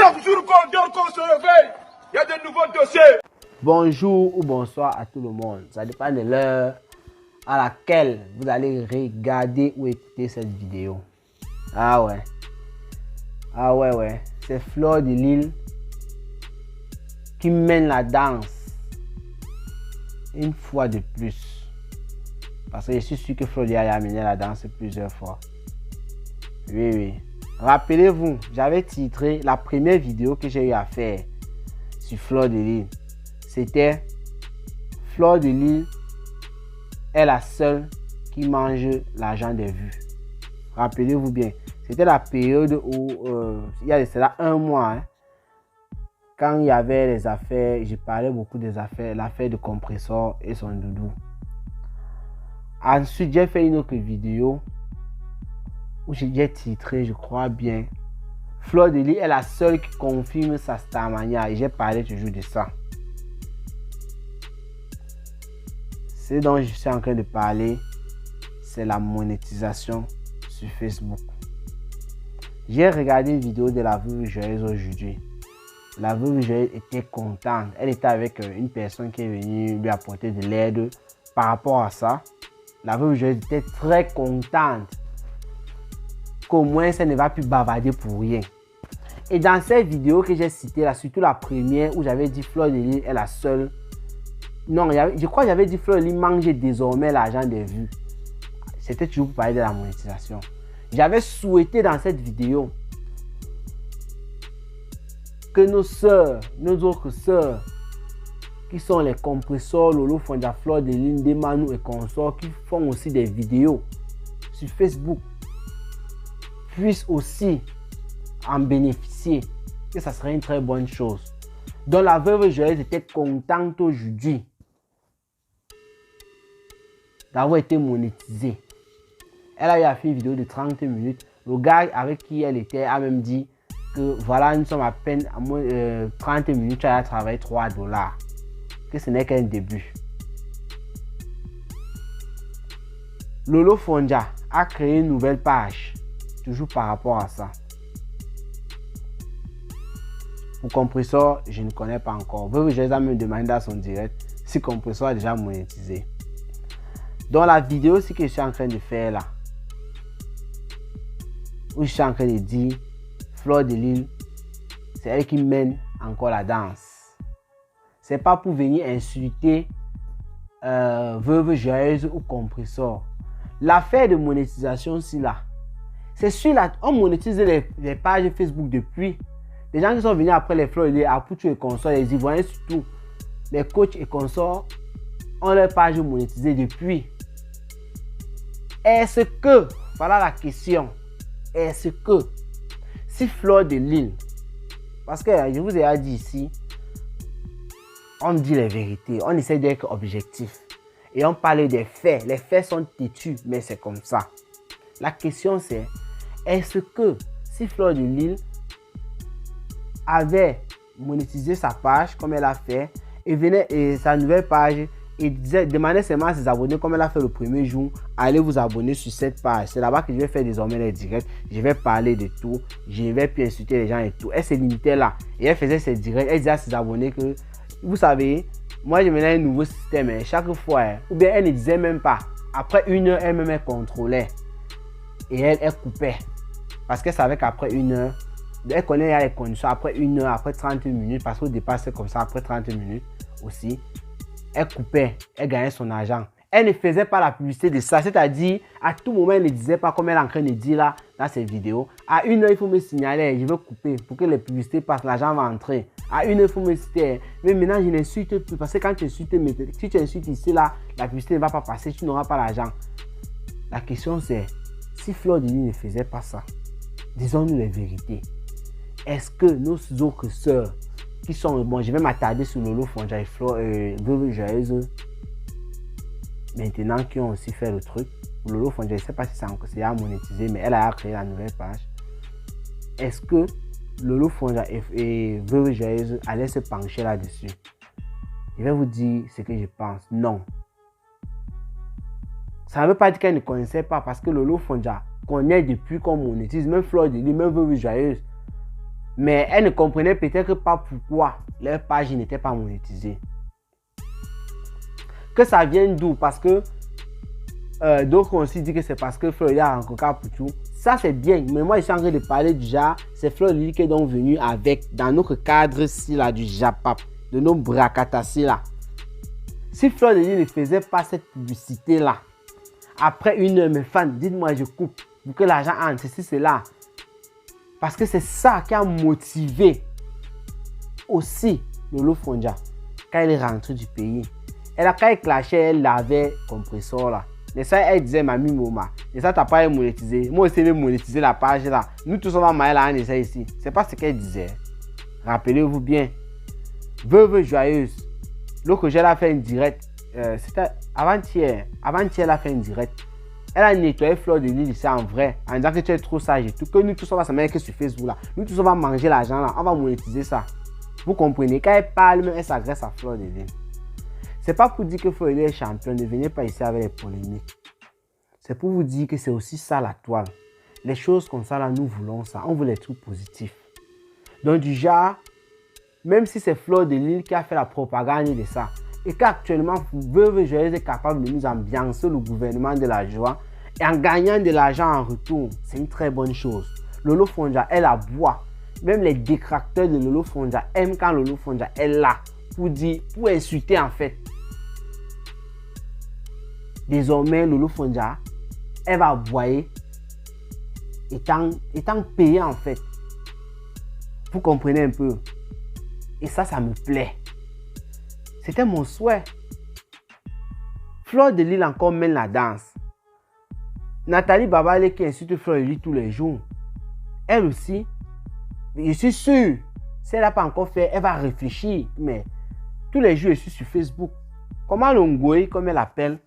Chaque jour qu'on dort, qu'on se réveille, il y a de nouveaux dossiers. Bonjour ou bonsoir à tout le monde. Ça dépend de l'heure à laquelle vous allez regarder ou écouter cette vidéo. Ah ouais. C'est Fleur de Lys qui mène la danse une fois de plus. Parce que je suis sûr que Fleur de Lys a mené la danse plusieurs fois. Oui. Rappelez-vous, j'avais titré la première vidéo que j'ai eu à faire sur Fleur de Lys. C'était Fleur de Lys est la seule qui mange l'argent des vues. Rappelez-vous bien, c'était la période où il y a cela un mois, quand il y avait les affaires, je parlais beaucoup des affaires, l'affaire de Compressor et son doudou. Ensuite, j'ai fait une autre vidéo où j'ai titré, je crois bien, Fleur de Lys est la seule qui confirme sa starmania, et j'ai parlé toujours de ça. Ce dont je suis en train de parler, c'est la monétisation sur Facebook. J'ai regardé une vidéo de la veuve joyeuse aujourd'hui. La veuve joyeuse était contente. Elle était avec une personne qui est venue lui apporter de l'aide par rapport à ça. La veuve joyeuse était très contente qu'au moins ça ne va plus bavarder pour rien. Et dans cette vidéo que j'ai citée, là, surtout la première où j'avais dit Fleur de Lys est la seule. Non, je crois que j'avais dit Fleur de Lys mange désormais l'argent des vues. C'était toujours pour parler de la monétisation. J'avais souhaité dans cette vidéo que nos sœurs, nos autres sœurs, qui sont les Compressor, Lolo Fonja, Fleur de Lys, Demanou et consorts, qui font aussi des vidéos sur Facebook, puissent aussi en bénéficier. Et ça serait une très bonne chose. Donc la veuve joyeuse était contente aujourd'hui d'avoir été monétisée. Elle a eu à faire une vidéo de 30 minutes. Le gars avec qui elle était a même dit que voilà, nous sommes à peine à moins 30 minutes, elle a travaillé $3. Que ce n'est qu'un début. Lolo Fonja a créé une nouvelle page, toujours par rapport à ça. Pour Compressor, je ne connais pas encore. Veuve joyeuse a même demandé dans son direct si Compressor a déjà monétisé. Dans la vidéo aussi que je suis en train de faire là, où je suis en train de dire Fleur de Lys, c'est elle qui mène encore la danse. C'est pas pour venir insulter veuve joyeuse ou Compressor. L'affaire de monétisation aussi là, c'est sûr là, on monétise les pages Facebook depuis. Les gens qui sont venus après les Fleur de Lys, Apoutou et consorts, les Ivoiriens surtout, les coachs et consorts ont leur page monétisée depuis. Est-ce que, voilà la question, est-ce que si Fleur de Lys, parce que je vous ai dit ici, on dit les vérités, on essaie d'être objectif et on parle des faits. Les faits sont têtus, mais c'est comme ça. La question c'est, est-ce que si Fleur de Lys avait monétisé sa page comme elle a fait et venait et sa nouvelle page et demandait seulement à ses abonnés comme elle a fait le premier jour, allez vous abonner sur cette page. C'est là-bas que je vais faire désormais les directs. Je vais parler de tout. Je vais plus insulter les gens et tout. Elle se limitait là. Et elle faisait ses directs. Elle disait à ses abonnés que, vous savez, moi je menais un nouveau système. Chaque fois, ou bien elle ne disait même pas. Après 1 heure, elle-même elle contrôlait. Et elle coupait. Parce qu'elle savait qu'après 1 heure, elle connaît les conditions. Après 1 heure, après 30 minutes, parce qu'au départ c'est comme ça, après 30 minutes aussi. Elle coupait, elle gagnait son argent. Elle ne faisait pas la publicité de ça, c'est-à-dire à tout moment elle ne disait pas comme elle est en train de dire là dans ses vidéos. À 1 heure il faut me signaler, je veux couper pour que les publicités passent, l'argent va entrer. À 1 heure il faut me citer, mais maintenant je n'insulte plus parce que quand tu insultes, si tu insultes ici là, la publicité ne va pas passer, tu n'auras pas l'argent. La question c'est, si Fleur de Lys ne faisait pas ça, disons-nous les vérités, est-ce que nos autres sœurs qui sont, bon, je vais m'attarder sur Lolo Fonja et veuve joyeuse maintenant qui ont aussi fait le truc. Lolo Fonja, je ne sais pas si c'est à monétiser, mais elle a créé la nouvelle page. Est-ce que Lolo Fonja et veuve joyeuse allaient se pencher là-dessus? Je vais vous dire ce que je pense. Non. Ça ne veut pas dire qu'elle ne connaissait pas parce que Lolo Fonja connaît depuis qu'on monétise, même Fleur de Lys, même veuve joyeuse. Mais elles ne comprenaient peut-être pas pourquoi leur page n'était pas monétisée. Que ça vient d'où? Parce que d'autres ont aussi dit que c'est parce que Fleur de Lys a rencontré Poutou. Ça c'est bien, mais moi je suis en train de parler du genre, c'est Fleur de Lys qui est donc venu avec, dans notre cadre-ci là, du Japap, de nos bracatassis là. Si Fleur de Lys ne faisait pas cette publicité là, après une heure, mes fans, dites-moi je coupe pour que l'argent entre, ceci, cela. Parce que c'est ça qui a motivé aussi Lolo Fonja quand elle est rentrée du pays. Quand elle clashait, elle avait compresseur là. Et ça, elle disait, Mami Moma, et ça, t'as pas monétisé. Moi aussi, je vais monétiser la page là. Nous tous, on va mailler là, on essaie ici. C'est pas ce qu'elle disait. Rappelez-vous bien. Veuve joyeuse. L'autre jour, elle a fait une direct. C'était avant-hier. Avant-hier, elle a fait une direct. Elle a nettoyé Fleur de Lys ici en vrai, en disant que tu es trop sage et tout. Que nous tous on va se mettre sur Facebook là. Nous tous on va manger l'argent là. On va monétiser ça. Vous comprenez? Quand elle parle, même elle s'agresse à Fleur de Lys. C'est pas pour dire que Fleur de Lys est championne. Ne venez pas ici avec les polémiques. C'est pour vous dire que c'est aussi ça la toile. Les choses comme ça là, nous voulons ça. On veut les trucs positifs. Donc du genre, même si c'est Fleur de Lys qui a fait la propagande de ça, et qu'actuellement, Veuve Joyeuse est capable de nous ambiancer le gouvernement de la joie et en gagnant de l'argent en retour, c'est une très bonne chose. Lolo Fonja, elle aboie. Même les détracteurs de Lolo Fonja aiment quand Lolo Fonja est là pour insulter en fait. Désormais, Lolo Fonja, elle va aboyer étant payée en fait. Vous comprenez un peu? Et ça me plaît. C'était mon souhait. Fleur de Lys encore mène la danse. Nathalie Babale qui insulte Fleur de Lys tous les jours. Elle aussi, je suis sûr, si elle n'a pas encore fait, elle va réfléchir. Mais tous les jours, je suis sur Facebook. Comment l'ongoï, comme elle appelle,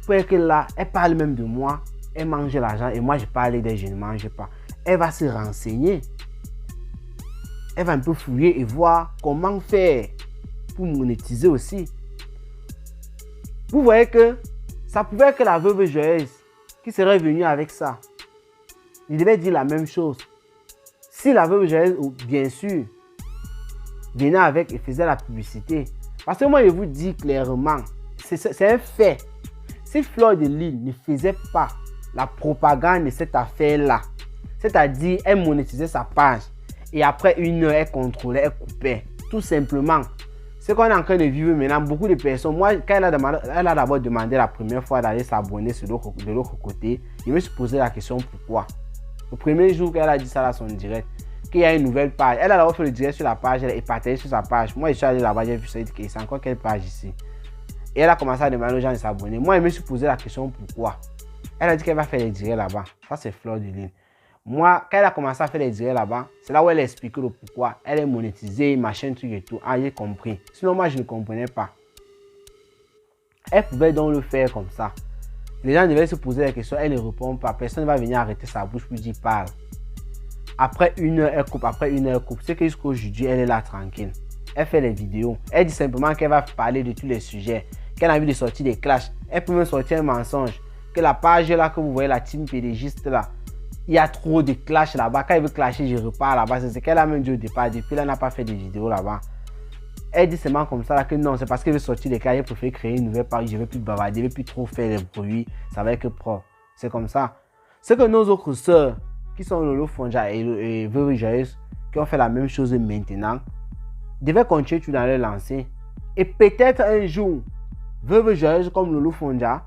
pour que là, elle parle même de moi. Elle mange l'argent et moi, je parle d'elle, je ne mange pas. Elle va se renseigner. Elle va un peu fouiller et voir comment faire pour monétiser aussi. Vous voyez que ça pouvait être que la Veuve Joyeuse qui serait venue avec ça. Il devait dire la même chose. Si la Veuve Joyeuse, bien sûr, venait avec et faisait la publicité. Parce que moi, je vous dis clairement, c'est un fait. Si Fleur de Lys ne faisait pas la propagande de cette affaire-là, c'est-à-dire elle monétisait sa page et après une heure, elle contrôlait, elle coupait, tout simplement. Ce qu'on est en train de vivre maintenant, beaucoup de personnes, moi, quand elle a d'abord demandé la première fois d'aller s'abonner de l'autre côté, je me suis posé la question pourquoi. Le premier jour qu'elle a dit ça dans son direct, qu'il y a une nouvelle page, elle a d'abord fait le direct sur la page, elle est partagée sur sa page. Moi, je suis allé là-bas, j'ai vu ça, dit que c'est encore quelle page ici. Et elle a commencé à demander aux gens de s'abonner. Moi, je me suis posé la question pourquoi. Elle a dit qu'elle va faire les directs là-bas. Ça, c'est Fleur de Lys. Moi, quand elle a commencé à faire les directs là-bas, c'est là où elle a expliqué le pourquoi. Elle est monétisée, machin, truc et tout. Ah, j'ai compris. Sinon, moi, je ne comprenais pas. Elle pouvait donc le faire comme ça. Les gens devaient se poser la question, elle ne répond pas. Personne ne va venir arrêter sa bouche pour dire parle. Après une heure, elle coupe. Après une heure, elle coupe. C'est que jusqu'aujourd'hui, elle est là tranquille. Elle fait les vidéos. Elle dit simplement qu'elle va parler de tous les sujets. Qu'elle a envie de sortir des clashs. Elle peut même sortir un mensonge. Que la page là que vous voyez, la team pédégiste là, il y a trop de clash là-bas. Quand elle veut clasher, je repars là-bas. C'est ce qu'elle a même dit au départ. Depuis là, elle n'a pas fait de vidéos là-bas. Elle dit seulement comme ça là, que non, c'est parce qu'elle veut sortir des clashs. Elle préfère créer une nouvelle page. Je ne veux plus bavarder, je ne veux plus trop faire les bruits. Ça va être propre. C'est comme ça. C'est que nos autres sœurs, qui sont Lolo Fonja et Veuve Joyeuse, qui ont fait la même chose maintenant, devaient continuer tout dans leur lancée. Et peut-être un jour, Veuve Joyeuse comme Lolo Fonja,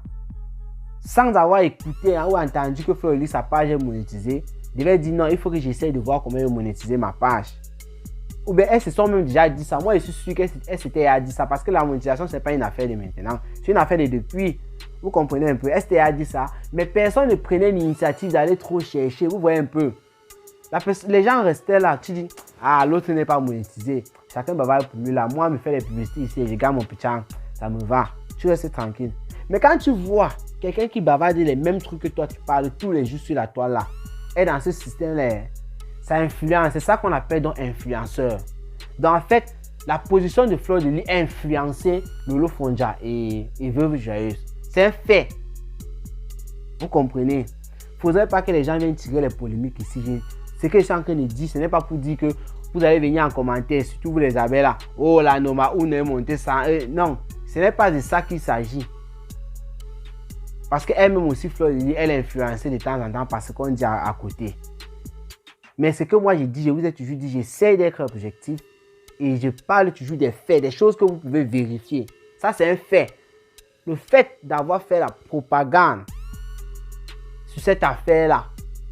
sans avoir écouté ou entendu que Fleur de Lys, sa page est monétisée, devait dire non, il faut que j'essaie de voir comment monétiser ma page. Ou bien elles se sont même déjà dit ça. Moi, je suis sûr qu'elle s'était dit ça parce que la monétisation, ce n'est pas une affaire de maintenant. C'est une affaire de depuis. Vous comprenez un peu. Elle s'était dit ça. Mais personne ne prenait l'initiative d'aller trop chercher. Vous voyez un peu. Les gens restaient là. Tu dis, ah, l'autre n'est pas monétisé. Chacun bavard pour lui là. Moi, me faire les publicités ici et je gagne mon petit. Ça me va. Tu restes tranquille. Mais quand tu vois quelqu'un qui bavarde les mêmes trucs que toi, tu parles tous les jours sur la toile là, et dans ce système-là, ça influence. C'est ça qu'on appelle donc influenceur. Donc en fait, la position de Fleur de Lys a influencé Lolo Fonja et Veuve Joyeuse. C'est un fait. Vous comprenez? Il ne faudrait pas que les gens viennent tirer les polémiques ici. Ce que je suis en train de dire, ce n'est pas pour dire que vous allez venir en commentaire, surtout vous les avez là. Oh, la Noma, où est monté ça. Non, ce n'est pas de ça qu'il s'agit. Parce qu'elle-même aussi, Fleur de Lys, elle est influencée de temps en temps par ce qu'on dit à côté. Mais ce que moi je dis, je vous ai toujours dit, j'essaie d'être objectif et je parle toujours des faits, des choses que vous pouvez vérifier. Ça, c'est un fait. Le fait d'avoir fait la propagande sur cette affaire-là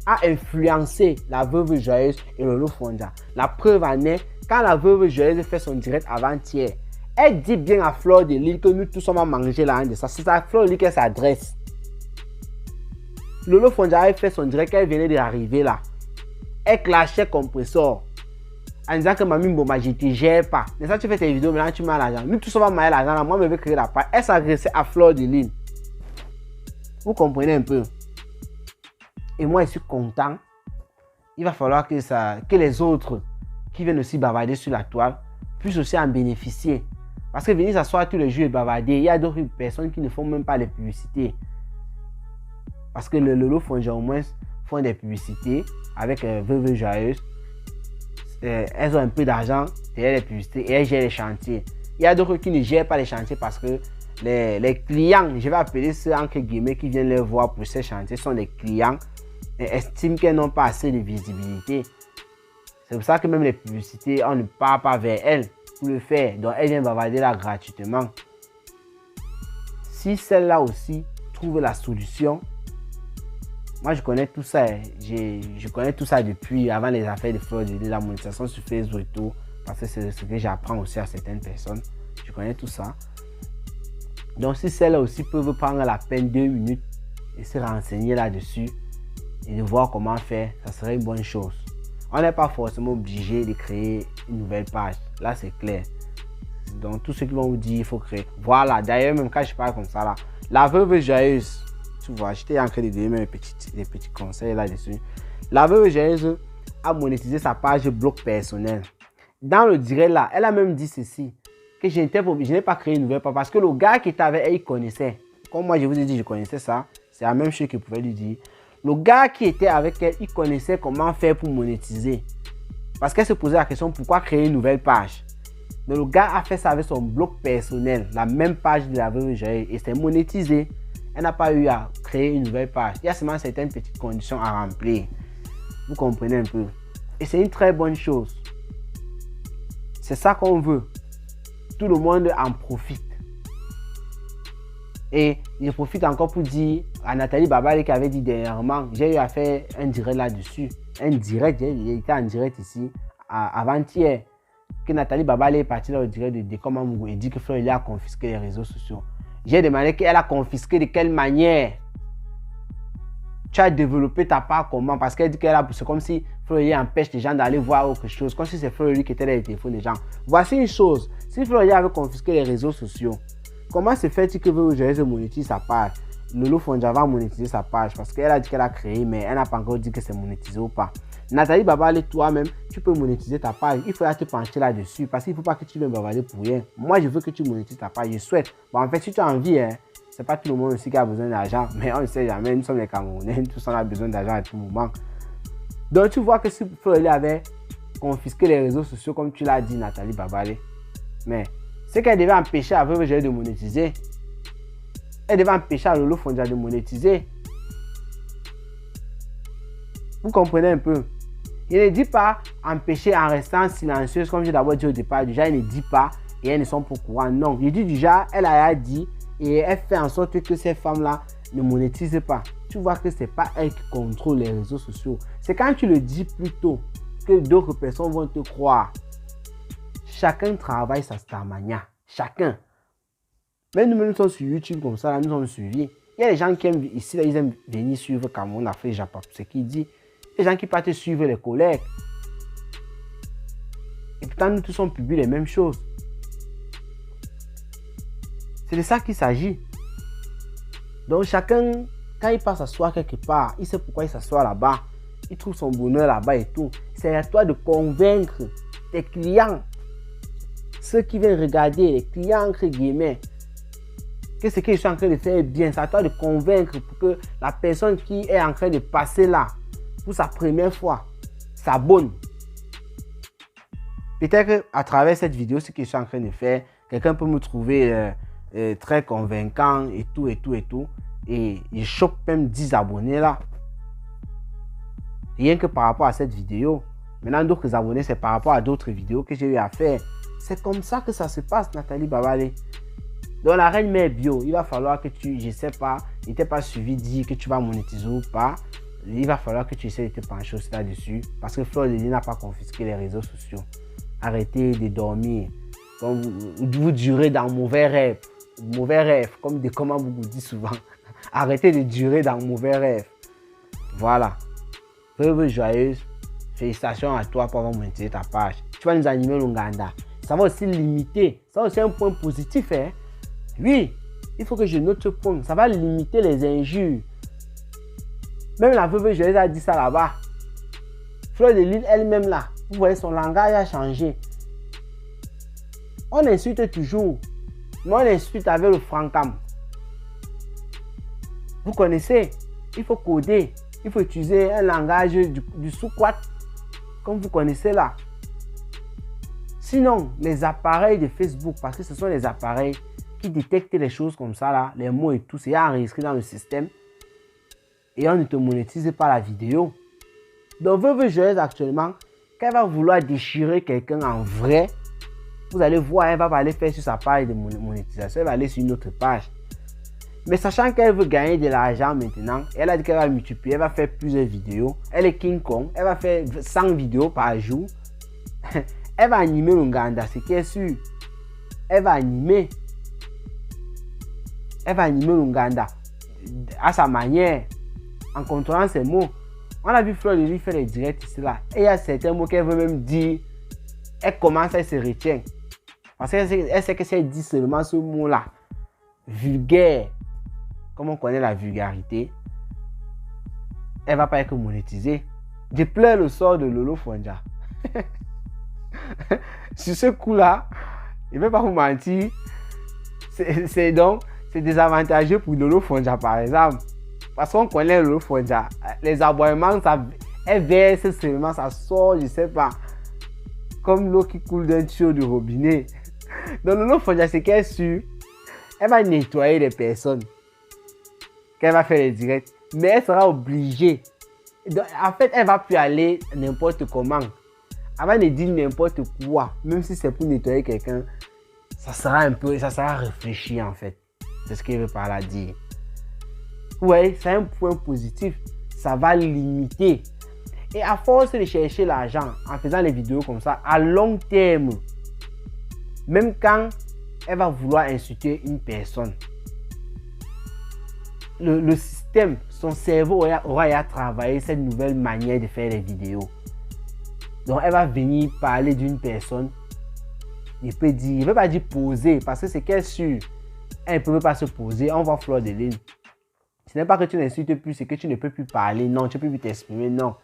a influencé la veuve joyeuse et Lolo Fonja. La preuve en est, quand la veuve joyeuse fait son direct avant-hier, elle dit bien à Fleur de Lys que nous tous on va manger là de ça. C'est à Fleur de Lys qu'elle s'adresse. Lolo Fonja a fait son direct, elle venait d'arriver là. Elle clashait compresseur en disant que Mamie Mboma, je ne te gère pas. Mais ça, tu fais tes vidéos, maintenant tu mets l'argent. Nous tous on va manger l'argent, moi je vais créer la page. Elle s'adressait à Fleur de Lys. Vous comprenez un peu? Et moi, je suis content. Il va falloir que les autres qui viennent aussi bavarder sur la toile puissent aussi en bénéficier. Parce que venir s'asseoir tous les jours et bavarder, il y a d'autres personnes qui ne font même pas les publicités. Parce que le Lolo Fonja au moins font des publicités avec Veuve Joyeuse. Elles ont un peu d'argent derrière les publicités et elles gèrent les chantiers. Il y a d'autres qui ne gèrent pas les chantiers parce que les clients, je vais appeler ceux entre guillemets qui viennent les voir pour ces chantiers, sont des clients et estiment qu'elles n'ont pas assez de visibilité. C'est pour ça que même les publicités, on ne part pas vers elles pour le faire. Donc elles viennent bavarder là gratuitement. Si celle-là aussi trouve la solution, moi je connais tout ça. Je connais tout ça depuis avant les affaires de Fleur de Lys, la monétisation sur Facebook et tout. Parce que c'est ce que j'apprends aussi à certaines personnes. Je connais tout ça. Donc si celles-là aussi peuvent prendre la peine 2 minutes et se renseigner là-dessus et de voir comment faire, ça serait une bonne chose. On n'est pas forcément obligé de créer une nouvelle page. Là, c'est clair. Donc tout ce qu'ils vont vous dire, il faut créer. Voilà, d'ailleurs, même quand je parle comme ça, là, la veuve joyeuse, tu vois, j'étais en train de donner des petits conseils là-dessus. La veuve joyeuse a monétisé sa page blog personnel. Dans le direct là, elle a même dit ceci, que je n'ai pas créé une nouvelle page parce que le gars qui était avec elle, il connaissait. Comme moi, je vous ai dit, je connaissais ça. C'est la même chose qu'il pouvait lui dire. Le gars qui était avec elle, il connaissait comment faire pour monétiser. Parce qu'elle se posait la question, pourquoi créer une nouvelle page? Donc le gars a fait ça avec son blog personnel, la même page de la veuve joyeuse, et c'est monétisé. Elle n'a pas eu à créer une nouvelle page. Il y a seulement certaines petites conditions à remplir. Vous comprenez un peu. Et c'est une très bonne chose. C'est ça qu'on veut. Tout le monde en profite. Et je profite encore pour dire à Nathalie Babale qui avait dit dernièrement, j'ai eu à faire un direct là-dessus. Un direct, j'ai été en direct ici avant-hier. Que Nathalie Babale est partie dans le direct de Décom et dit que Fleur de Lys a confisqué les réseaux sociaux. J'ai demandé qu'elle a confisqué de quelle manière. Tu as développé ta part comment? Parce qu'elle dit qu'elle a, c'est comme si Fleur de Lys empêche les gens d'aller voir autre chose. Comme si c'est Fleur de Lys qui était dans les téléphones des gens. Voici une chose. Si Fleur de Lys avait confisqué les réseaux sociaux, comment se fait-il que Veuve joyeuse monétise sa page? Lolo Fonja va monétiser sa page parce qu'elle a dit qu'elle a créé, mais elle n'a pas encore dit que c'est monétisé ou pas. Nathalie Babale, toi-même, tu peux monétiser ta page. Il faudra te pencher là-dessus parce qu'il ne faut pas que tu viennes bavarder pour rien. Moi, je veux que tu monétises ta page. Je souhaite. Bon, en fait, si tu as envie, hein, c'est pas tout le monde aussi qui a besoin d'argent, mais on ne sait jamais. Nous sommes les Camerounais, tous on a besoin d'argent à tout moment. Donc, tu vois que si Fleur de Lys avait confisqué les réseaux sociaux, comme tu l'as dit, Nathalie Babale, mais c'est qu'elle devait empêcher à Veuve joyeuse de monétiser. Elle devait empêcher à Lolo Fonja de monétiser. Vous comprenez un peu? Il ne dit pas empêcher en restant silencieuse, comme j'ai d'abord dit au départ. Déjà, il ne dit pas et elles ne sont pas au courant. Non, il dit déjà, elle a dit et elle fait en sorte que ces femmes-là ne monétisent pas. Tu vois que ce n'est pas elle qui contrôle les réseaux sociaux. C'est quand tu le dis plus tôt que d'autres personnes vont te croire. Chacun travaille sa manière. Chacun. Même nous sommes sur YouTube comme ça, là, nous sommes suivis. Il y a des gens qui aiment ici, là, ils aiment venir suivre Cameroun, Afrique, Japon, ce qu'il dit. Les gens qui partent suivre les collègues. Et pourtant, nous tous on publie les mêmes choses. C'est de ça qu'il s'agit. Donc chacun, quand il passe s'asseoir quelque part, il sait pourquoi il s'assoit là-bas. Il trouve son bonheur là-bas et tout. C'est à toi de convaincre tes clients. Ceux qui viennent regarder, les clients entre guillemets, que ce que je suis en train de faire est bien. C'est à toi de convaincre pour que la personne qui est en train de passer là, pour sa première fois, s'abonne. Peut-être qu'à travers cette vidéo, ce que je suis en train de faire, quelqu'un peut me trouver très convaincant et tout. Et je chope même 10 abonnés là. Rien que par rapport à cette vidéo. Maintenant, d'autres abonnés, c'est par rapport à d'autres vidéos que j'ai eu à faire. C'est comme ça que ça se passe, Nathalie Babale. Donc, la reine mère bio, il va falloir que tu, je sais pas, il n'était pas suivi, dire que tu vas monétiser ou pas. Il va falloir que tu essaies de te pencher aussi là-dessus. Parce que Fleur de Lys n'a pas confisqué les réseaux sociaux. Arrêtez de dormir. Comme vous durez dans mauvais rêve. Mauvais rêve, comme des commandes vous dit souvent. Arrêtez de durer dans mauvais rêve. Voilà. Veuve joyeuse. Félicitations à toi pour avoir monétisé ta page. Tu vas nous animer l'Ouganda. Ça va aussi limiter. Ça va aussi un point positif. Hein? Oui, il faut que je note ce point. Ça va limiter les injures. Même la veuve joyeuse a dit ça là-bas. Fleur de Lys elle-même là. Vous voyez, son langage a changé. On insulte toujours. Mais on insulte avec le francam. Vous connaissez, il faut coder. Il faut utiliser un langage du sous-quat. Comme vous connaissez là. Sinon, les appareils de Facebook, parce que ce sont les appareils qui détectent les choses comme ça là, les mots et tout, c'est enregistré dans le système. Et on ne te monétise pas la vidéo. Donc, Veuve joyeuse actuellement, quand elle va vouloir déchirer quelqu'un en vrai, vous allez voir, elle va aller faire sur sa page de monétisation, elle va aller sur une autre page. Mais sachant qu'elle veut gagner de l'argent maintenant, elle a dit qu'elle va multiplier, elle va faire plusieurs vidéos. Elle est King Kong, elle va faire 100 vidéos par jour. Elle va animer l'Ouganda, c'est qui est sûr. Elle va animer. Elle va animer l'Ouganda à sa manière, en contrôlant ses mots. On a vu Fleur de Lys faire les directs ici là. Et il y a certains mots qu'elle veut même dire. Elle commence, elle se retient. Parce qu'elle sait que si elle dit seulement ce mot-là, vulgaire, comme on connaît la vulgarité, elle ne va pas être monétisée. Je pleure le sort de Lolo Fonja. Sur ce coup-là, je ne vais pas vous mentir, c'est désavantageux pour Lolo Fonja par exemple. Parce qu'on connaît Lolo Fonja. Les abonnements, elle verse seulement, ça sort, je ne sais pas. Comme l'eau qui coule d'un tuyau de robinet. Donc Lolo Fonja, c'est qu'elle est sûre. Elle va nettoyer les personnes. Qu'elle va faire les directs. Mais elle sera obligée. Donc, en fait, elle ne va plus aller n'importe comment. Elle va ne dire n'importe quoi. Même si c'est pour nettoyer quelqu'un, ça sera réfléchi en fait. C'est ce qu'elle veut par là dire. Ouais, c'est un point positif. Ça va limiter. Et à force de chercher l'argent en faisant les vidéos comme ça, à long terme, même quand elle va vouloir insulter une personne, le système, son cerveau aura travaillé cette nouvelle manière de faire les vidéos. Donc elle va venir parler d'une personne. Il ne peut pas dire poser parce que c'est qu'elle est sûre. Elle ne peut pas se poser. On va Fleur de Lys. Ce n'est pas que tu n'insultes plus, c'est que tu ne peux plus parler. Non, tu ne peux plus t'exprimer. Non.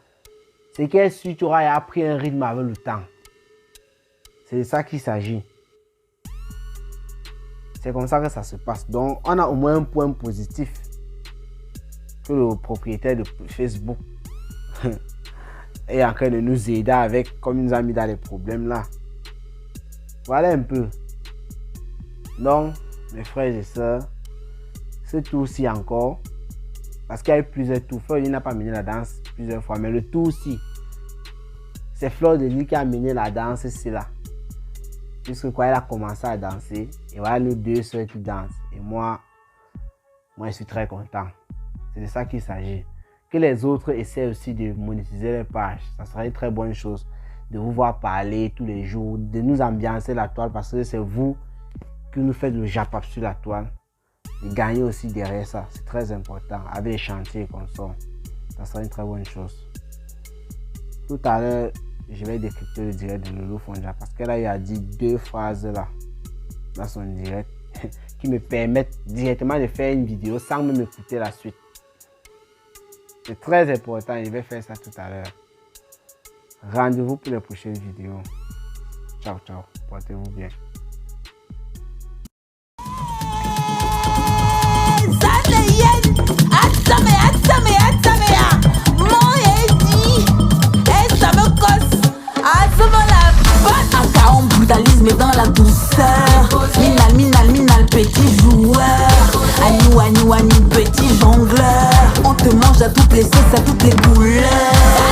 C'est qu'elle est sûre, tu auras appris un rythme avec le temps. C'est de ça qu'il s'agit. C'est comme ça que ça se passe. Donc, on a au moins un point positif que le propriétaire de Facebook est en train de nous aider avec, comme il nous a mis dans les problèmes là. Voilà un peu. Donc, mes frères et sœurs, ce tour-ci encore, parce qu'il y a eu plusieurs tours. Fleur de Lys n'a pas mené la danse plusieurs fois, mais le tour-ci, c'est Fleur de Lys qui a mené la danse ici là. Puisque quand elle a commencé à danser, et voilà nous deux sœurs qui dansent. Et moi je suis très content. C'est de ça qu'il s'agit. Que les autres essaient aussi de monétiser les pages. Ça serait une très bonne chose de vous voir parler tous les jours, de nous ambiancer la toile parce que c'est vous qui nous faites le japap sur la toile. De gagner aussi derrière ça. C'est très important. Avec les chantiers comme ça. Ça serait une très bonne chose. Tout à l'heure, je vais décrypter le direct de Lolo Fonja parce qu'elle a dit 2 phrases là dans son direct qui me permettent directement de faire une vidéo sans même écouter la suite. C'est très important, je vais faire ça tout à l'heure. Rendez-vous pour les prochaines vidéos. Ciao, ciao. Portez-vous bien. Moi, mais dans la douceur. Minal, minal, minal, petit joueur. Agneau, agneau, agneau, petit jongleur. On te mange à toutes les sauces, à toutes les couleurs.